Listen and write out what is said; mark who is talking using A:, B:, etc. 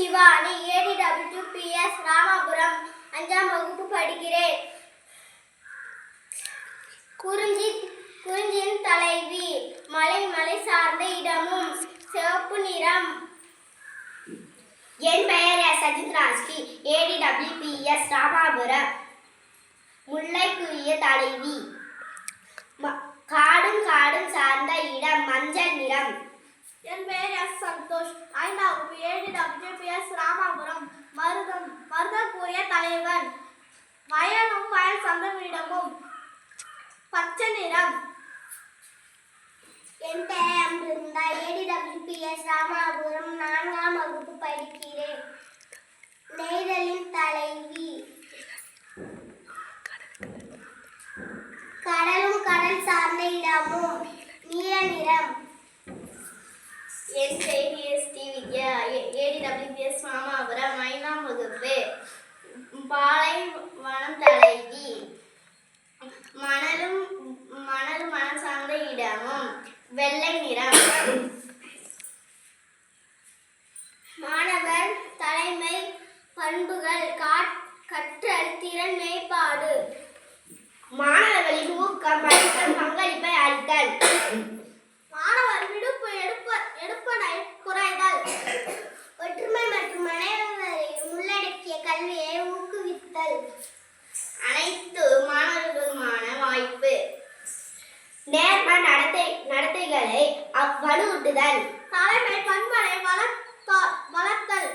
A: Shivani ADWPS Ramapuram 5ஆம் வகுப்பு படிக்கிறேன். குறிஞ்சியின் தலைவி மலை சார்ந்த இடமும் சிவப்பு நிறம்.
B: என் பெயர் சஜித் ராஜ்கி ADWPS ராமாபுரம். முல்லைக்குரிய தலைவி காடும் சார்ந்த இடம் மஞ்சள் நிறம்.
A: என் பெயர் சந்தோஷ் 5ஆம் வகுப்பு ADWPS ராமாபுரம். மருதக்குரிய தலைவன் வயலும் வயல் சந்தமிடமும் பச்சை நிறம்.
B: என் பெயர் அமிர்தா ADWPS ராமாபுரம் 4ஆம் வகுப்பு படிக்கிறேன். நெய்தலின் தலைவி கடல் சார்ந்த இடமும் நீல நிறம்.
A: என் பெயர் ஸ்ரீவித்யா ADWPS ராமாபுரம் 5ஆம் வகுப்பு. பாலைவனம் தலைவி மணல் சார்ந்த இடமும் வெள்ளை நிறம். மாணவர் தலைமை பண்புகள் கற்றல் திறன் மேம்பாடு.
B: மாணவர்களின் ஊக்கம் படித்தல் பங்களிப்பை அளித்தல்.
A: மாணவர் விடுப்பு எடுப்பதை குறைதல்.
B: ஒற்றுமை மற்றும் அனைவரையும் உள்ளடக்கிய கல்வியை ஊக்குவித்தல்.
A: அனைத்து மாணவர்களுமான வாய்ப்பு.
B: நேர்ம நடத்தைகளை வலுவூட்டுதல்.
A: தலைமை பண்பனை வளர்த்தல்.